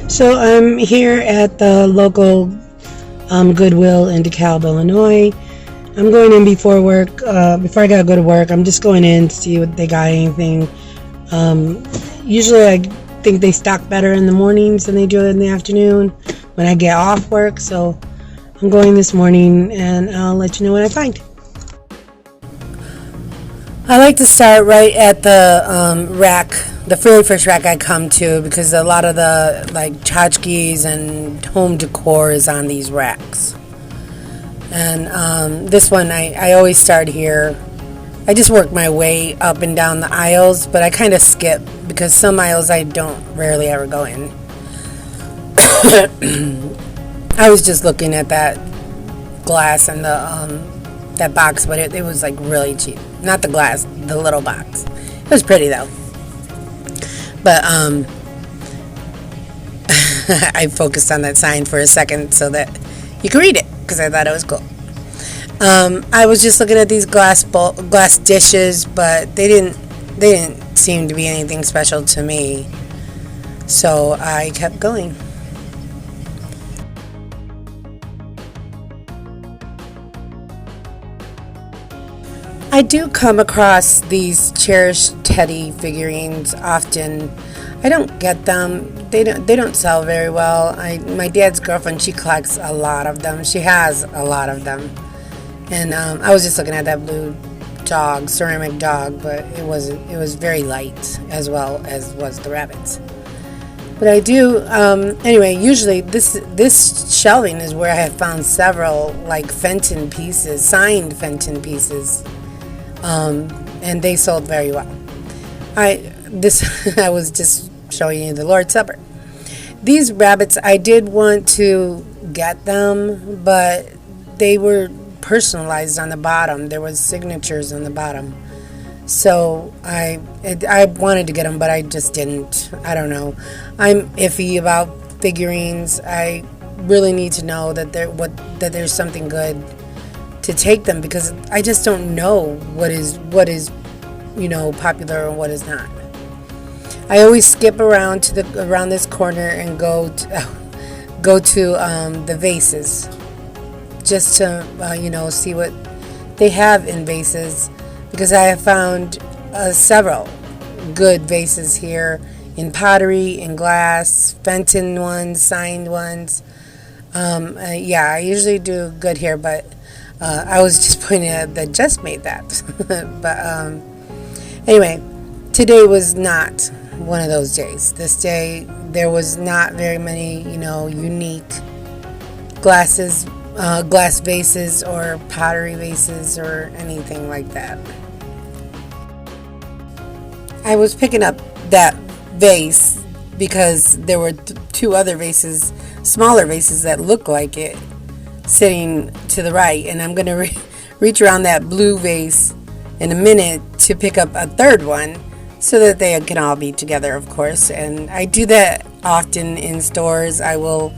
So I'm here at the local Goodwill in DeKalb, Illinois. I'm going in before work. Before I gotta go to work, I'm just going in to see what they got anything. Usually I think they stock better in the mornings than they do in the afternoon when I get off work. So I'm going this morning and I'll let you know what I find. I like to start right at the rack, the very first rack I come to, because a lot of the like tchotchkes and home decor is on these racks. And this one, I always start here. I just work my way up and down the aisles, but I kind of skip because some aisles I don't rarely ever go in. I was just looking at that glass and that box, but it was like really cheap. Not the glass, the little box. It was pretty though. But I focused on that sign for a second so that you could read it because I thought it was cool. I was just looking at these glass dishes, but they didn't seem to be anything special to me. So I kept going. I do come across these cherished teddy figurines often. I don't get them. They don't sell very well. My dad's girlfriend, she collects a lot of them. She has a lot of them. And I was just looking at that blue dog, ceramic dog, but it was very light as well as was the rabbits. But I do anyway. Usually this shelving is where I have found several like Fenton pieces, signed Fenton pieces. And they sold very well. I was just showing you the Lord's Supper. These rabbits, I did want to get them, but they were personalized on the bottom. There was signatures on the bottom. So I wanted to get them, but I just didn't. I don't know. I'm iffy about figurines. I really need to know that there's something good to take them, because I just don't know what is popular and what is not. I always skip around around this corner and go to the vases, just to see what they have in vases, because I have found several good vases here in pottery, in glass, Fenton ones, signed ones. I usually do good here, but I was just pointing out that Jess made that. But anyway, today was not one of those days. This day, there was not very many, unique glass vases or pottery vases or anything like that. I was picking up that vase because there were two other vases, smaller vases that look like it, sitting to the right, and I'm going to reach around that blue vase in a minute to pick up a third one so that they can all be together, of course. And I do that often in stores. I will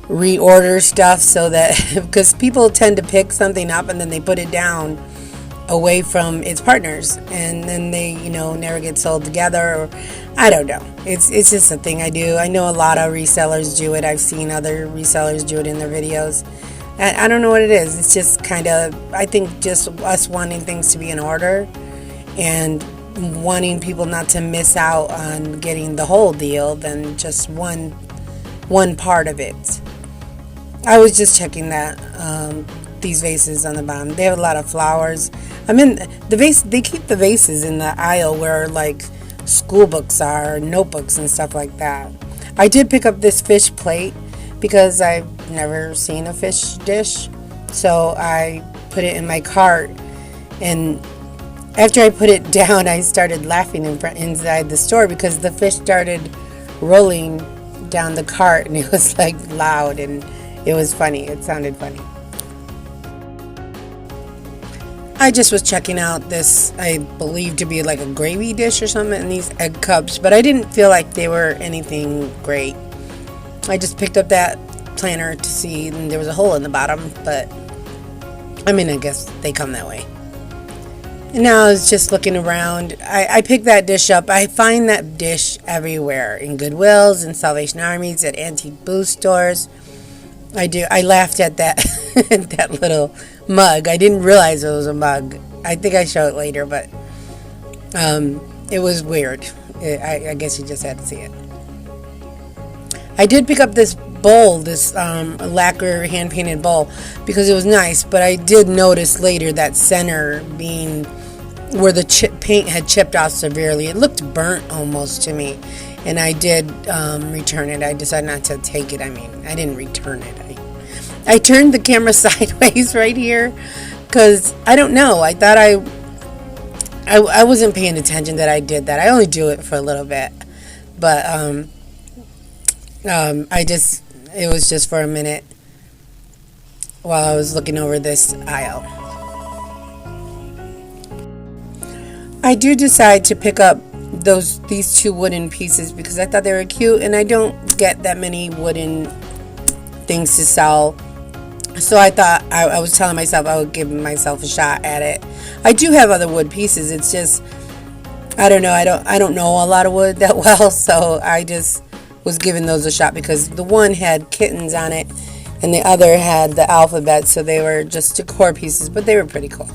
reorder stuff so that, because people tend to pick something up and then they put it down away from its partners, and then they never get sold together, or I don't know. It's just a thing I do. I know a lot of resellers do it. I've seen other resellers do it in their videos. I don't know what it is. It's just kind of, I think, just us wanting things to be in order and wanting people not to miss out on getting the whole deal than just one part of it. I was just checking that these vases on the bottom. They have a lot of flowers. I mean, the vase. They keep the vases in the aisle where like school books are, notebooks and stuff like that. I did pick up this fish plate because I've never seen a fish dish, so I put it in my cart. And after I put it down, I started laughing inside the store because the fish started rolling down the cart, and it was like loud, and it was funny. It sounded funny. I just was checking out this, I believe to be like a gravy dish or something, in these egg cups, but I didn't feel like they were anything great. I just picked up that planner to see, and there was a hole in the bottom, but I mean, I guess they come that way. And now I was just looking around. I picked that dish up. I find that dish everywhere, in Goodwills, in Salvation Armies, at antique booth stores. I do. I laughed at that that little mug. I didn't realize it was a mug. I think I show it later, but it was weird. I guess you just had to see it. I did pick up this bowl, this lacquer hand-painted bowl, because it was nice, but I did notice later that center being where the paint had chipped off severely. It looked burnt almost to me, and I did return it. I decided not to take it. I mean, I didn't return it. I turned the camera sideways right here because I don't know. I thought I wasn't paying attention that I did that. I only do it for a little bit, but it was just for a minute while I was looking over this aisle. I do decide to pick up these two wooden pieces because I thought they were cute, and I don't get that many wooden things to sell. So I thought I was telling myself I would give myself a shot at it. I do have other wood pieces. It's just I don't know. I don't know a lot of wood that well, so I just was giving those a shot because the one had kittens on it and the other had the alphabet, so they were just decor pieces, but they were pretty cool.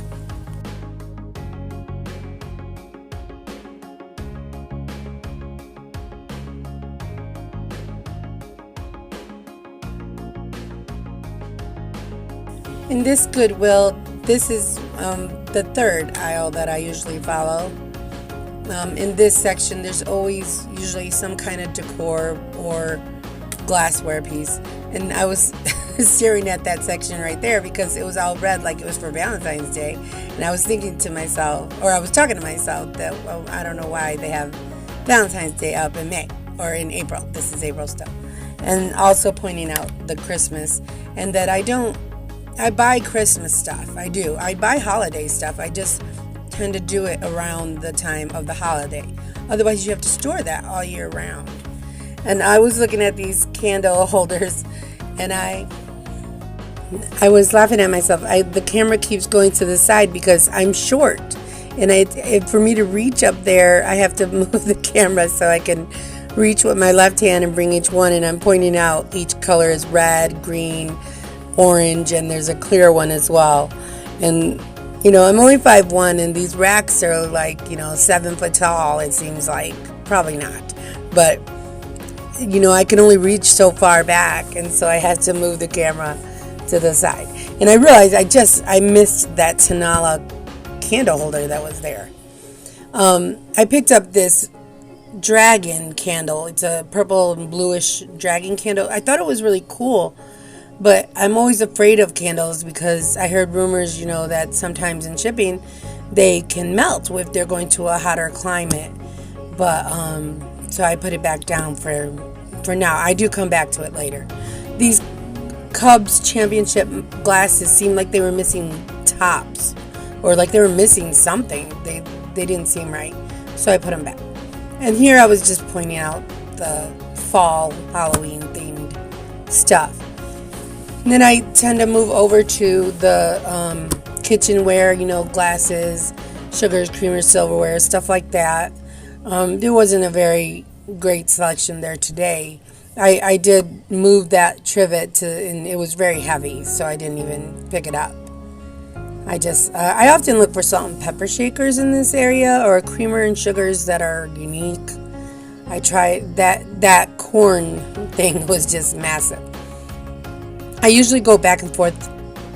In this Goodwill, this is the third aisle that I usually follow. In this section, there's always usually some kind of decor or glassware piece. And I was staring at that section right there because it was all red like it was for Valentine's Day. And I was thinking to myself, or I was talking to myself that, well, I don't know why they have Valentine's Day up in May or in April. This is April stuff. And also pointing out the Christmas, and that I buy Christmas stuff. I do. I buy holiday stuff. I just tend to do it around the time of the holiday. Otherwise, you have to store that all year round. And I was looking at these candle holders, and I was laughing at myself. The camera keeps going to the side because I'm short. And for me to reach up there, I have to move the camera so I can reach with my left hand and bring each one. And I'm pointing out each color is red, green, orange, and there's a clear one as well. And I'm only 5'1", and these racks are like 7 foot tall. It seems like probably not, but I can only reach so far back, and so I had to move the camera to the side. And I realized I missed that Tanala candle holder that was there. I picked up this dragon candle. It's a purple and bluish dragon candle. I thought it was really cool. But I'm always afraid of candles because I heard rumors, that sometimes in shipping they can melt if they're going to a hotter climate. But so I put it back down for now. I do come back to it later. These Cubs championship glasses seemed like they were missing tops, or like they were missing something. They didn't seem right, so I put them back. And here I was just pointing out the fall Halloween themed stuff. And then I tend to move over to the kitchenware, glasses, sugars, creamers, silverware, stuff like that. There wasn't a very great selection there today. I did move that trivet and it was very heavy, so I didn't even pick it up. I often look for salt and pepper shakers in this area, or creamer and sugars that are unique. I tried that corn thing was just massive. I usually go back and forth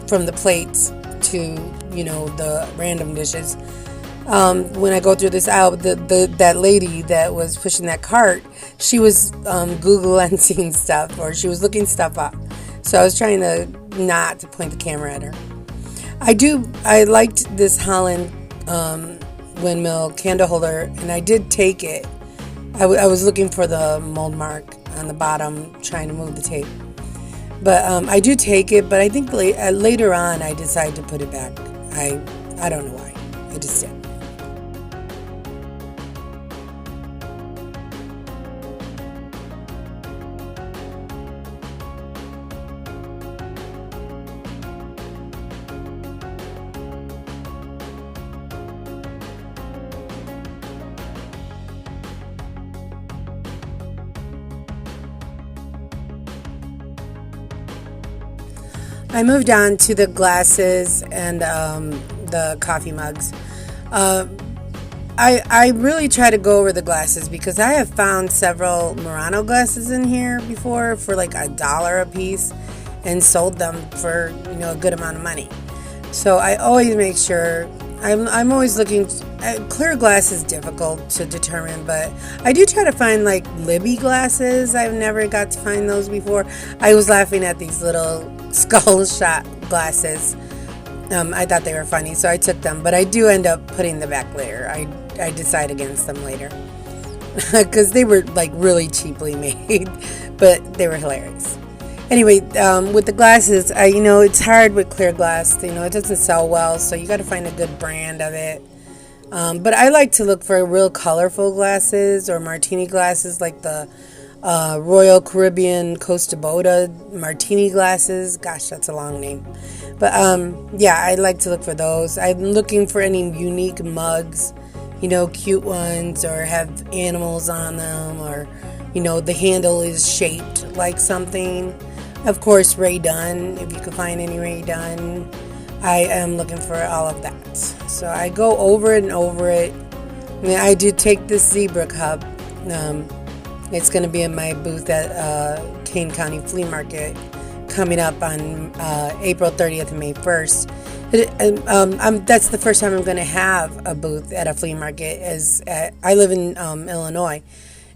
from the plates to, the random dishes. When I go through this aisle, that lady that was pushing that cart, she was Google lensing stuff, or she was looking stuff up. So I was trying to not to point the camera at her. I liked this Holland windmill candle holder, and I did take it. I was looking for the mold mark on the bottom, trying to move the tape. But I do take it, but I think later on I decided to put it back. I don't know why. I just did. I moved on to the glasses and the coffee mugs. Uh, I really try to go over the glasses because I have found several Murano glasses in here before for like $1 a piece and sold them for a good amount of money. So I always make sure I'm always looking. Clear glass is difficult to determine, but I do try to find like Libby glasses. I've never got to find those before. I was laughing at these little skull shot glasses. I thought they were funny, so I took them, but I do end up putting them back later. I decide against them later because they were like really cheaply made, but they were hilarious. Anyway, with the glasses, it's hard with clear glass. It doesn't sell well, so you got to find a good brand of it. But I like to look for real colorful glasses or martini glasses, like the Royal Caribbean Costa Boda martini glasses. Gosh, that's a long name. But yeah, I like to look for those. I'm looking for any unique mugs, cute ones, or have animals on them, or the handle is shaped like something. Of course, Ray Dunn, if you could find any Ray Dunn. I am looking for all of that. So I go over it and over it. I do take this zebra cup. It's going to be in my booth at Kane County Flea Market coming up on April 30th and May 1st. That's the first time I'm going to have a booth at a flea market. I live in Illinois,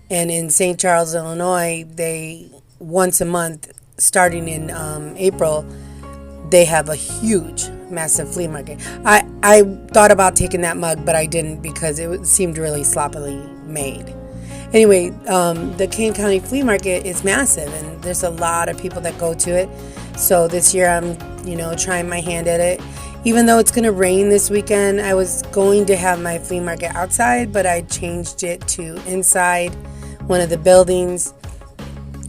and in St. Charles, Illinois, they once a month, starting in April, they have a huge, massive flea market. I thought about taking that mug, but I didn't because it seemed really sloppily made. Anyway, the Kane County Flea Market is massive, and there's a lot of people that go to it. So this year I'm, trying my hand at it. Even though it's going to rain this weekend, I was going to have my flea market outside, but I changed it to inside one of the buildings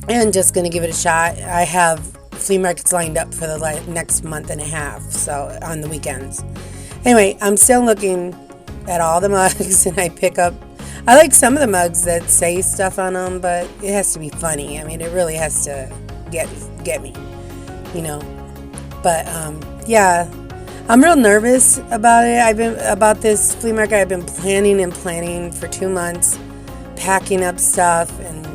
and just going to give it a shot. I have flea markets lined up for the next month and a half, so on the weekends. Anyway, I'm still looking at all the mugs, and I like some of the mugs that say stuff on them, but it has to be funny. It really has to get me, But yeah, I'm real nervous about it. About this flea market. I've been planning for 2 months, packing up stuff, and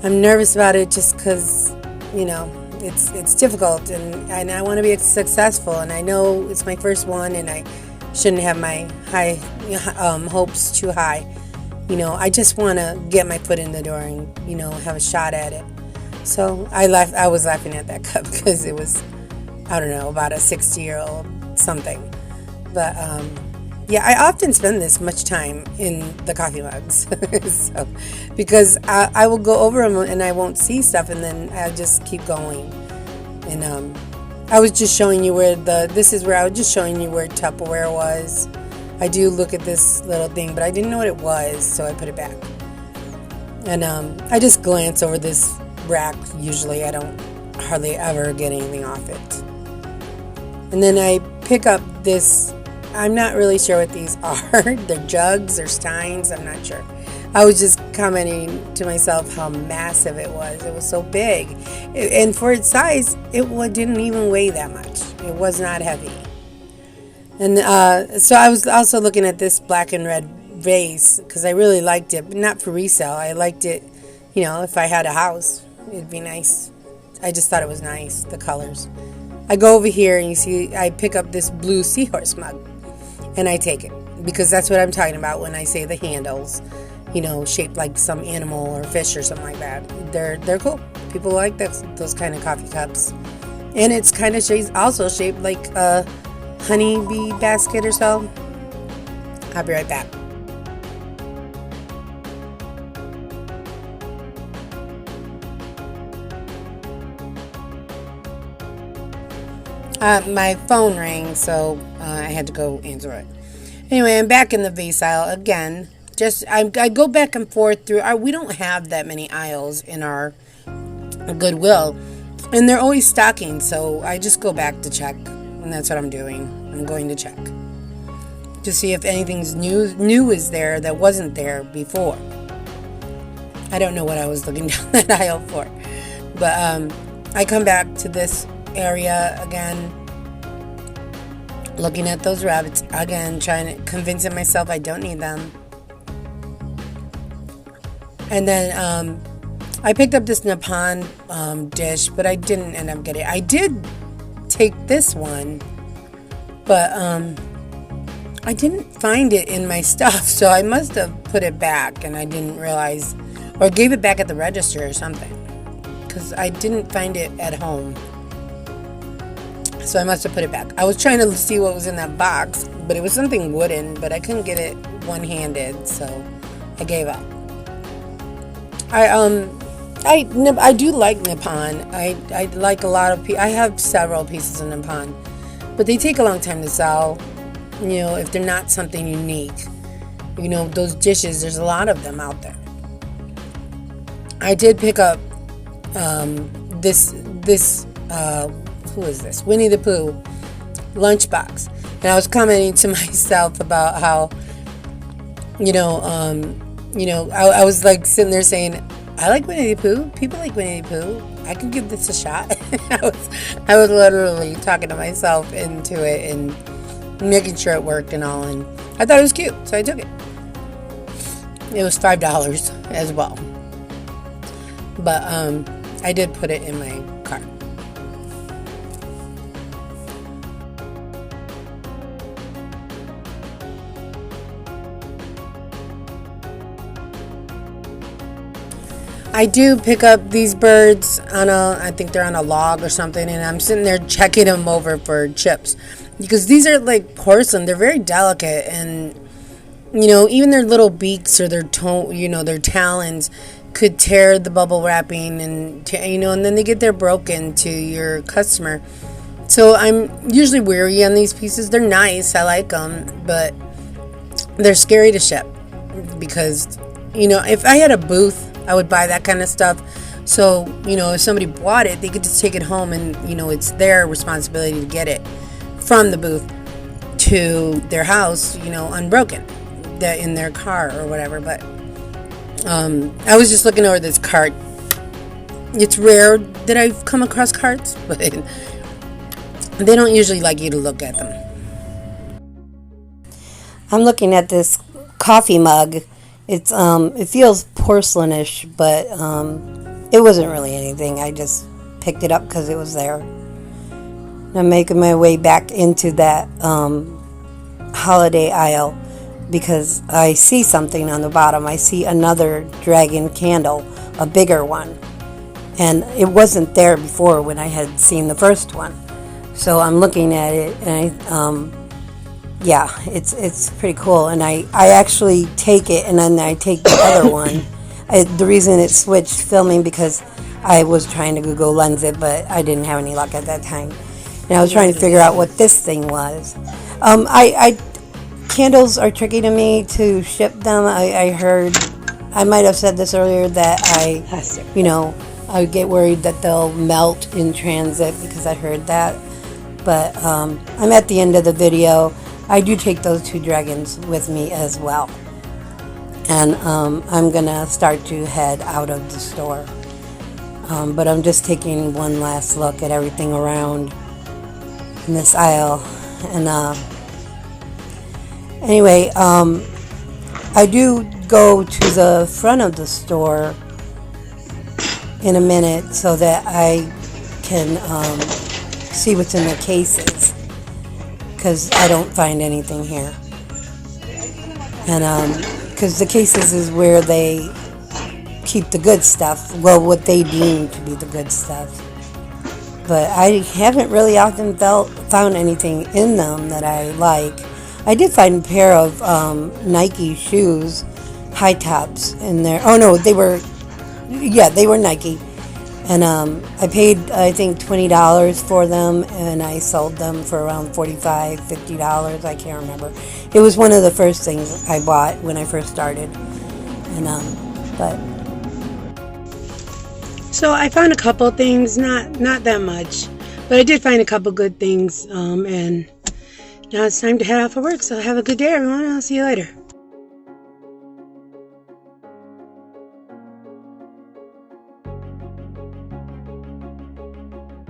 I'm nervous about it just because it's difficult, and I want to be successful, and I know it's my first one, and I shouldn't have my hopes too high. I just want to get my foot in the door and have a shot at it. So I was laughing at that cup because it was, I don't know, about a 60-year-old something. But yeah, I often spend this much time in the coffee mugs. So, because I will go over them and I won't see stuff, and then I'll just keep going. And I was just showing you where Tupperware was. I do look at this little thing, but I didn't know what it was, so I put it back. And I just glance over this rack. Usually I don't hardly ever get anything off it. And then I pick up this, I'm not really sure what these are. They're jugs or steins, I'm not sure. I was just commenting to myself how massive it was. It was so big. And for its size, it didn't even weigh that much. It was not heavy. And so I was also looking at this black and red vase because I really liked it, but not for resale. I liked it, if I had a house, it'd be nice. I just thought it was nice, the colors. I go over here and you see I pick up this blue Seahorse Mug and I take it because that's what I'm talking about when I say the handles, shaped like some animal or fish or something like that. They're cool. People like those kind of coffee cups. And it's kind of also shaped like a honeybee basket or so. I'll be right back. My phone rang, so I had to go answer it. Anyway, I'm back in the vase aisle again. I go back and forth through. We don't have that many aisles in our Goodwill, and they're always stocking. So I just go back to check, and that's what I'm doing. I'm going to check to see if anything's new is there that wasn't there before. I don't know what I was looking down that aisle for, but I come back to this area again, looking at those rabbits again, trying to convince myself I don't need them. And then I picked up this Nippon dish, but I didn't end up getting it. I did take this one, but I didn't find it in my stuff, so I must have put it back and I didn't realize, or gave it back at the register or something, because I didn't find it at home. So I must have put it back. I was trying to see what was in that box, but it was something wooden, but I couldn't get it one-handed, so I gave up. I do like Nippon. I like a lot of I have several pieces of Nippon, but they take a long time to sell. You know, if they're not something unique. You know, those dishes, there's a lot of them out there. I did pick up this who is this? Winnie the Pooh lunchbox. And I was commenting to myself about how, I was like sitting there saying, I like Winnie the Pooh. People like Winnie the Pooh. I could give this a shot. I was literally talking to myself into it and making sure it worked and all. And I thought it was cute, so I took it. It was $5 as well. But I did put it in my cart. I do pick up these birds I think they're on a log or something, and I'm sitting there checking them over for chips. Because these are like porcelain, they're very delicate, and, even their little beaks or their their talons could tear the bubble wrapping, and, and then they get there broken to your customer. So I'm usually wary on these pieces. They're nice, I like them, but they're scary to ship because, if I had a booth, I would buy that kind of stuff. So, if somebody bought it, they could just take it home and, it's their responsibility to get it from the booth to their house, unbroken, in their car or whatever. But I was just looking over this cart. It's rare that I've come across carts, but they don't usually like you to look at them. I'm looking at this coffee mug. It's it feels porcelainish, but it wasn't really anything. I just picked it up because it was there. I'm making my way back into that holiday aisle because I see something on the bottom. I see another dragon candle, a bigger one, and it wasn't there before when I had seen the first one. So I'm looking at it, and it's pretty cool. And I actually take it, and then I take the other one. The reason it switched filming because I was trying to Google Lens it, but I didn't have any luck at that time. And I was trying to figure out what this thing was. Candles are tricky to me to ship them. I heard, I might have said this earlier, that I get worried that they'll melt in transit because I heard that. But I'm at the end of the video. I do take those two dragons with me as well. And I'm going to start to head out of the store. But I'm just taking one last look at everything around in this aisle. And anyway, I do go to the front of the store in a minute so that I can see what's in the cases, because I don't find anything here. And because the cases is where they keep the good stuff, well, what they deem to be the good stuff. But I haven't really often found anything in them that I like. I did find a pair of Nike shoes, high tops in there. Oh no, they were Nike. And I paid, I think, $20 for them, and I sold them for around $45, $50. I can't remember. It was one of the first things I bought when I first started. And so I found a couple things, not that much, but I did find a couple good things. And now it's time to head off for work. So have a good day, everyone. I'll see you later.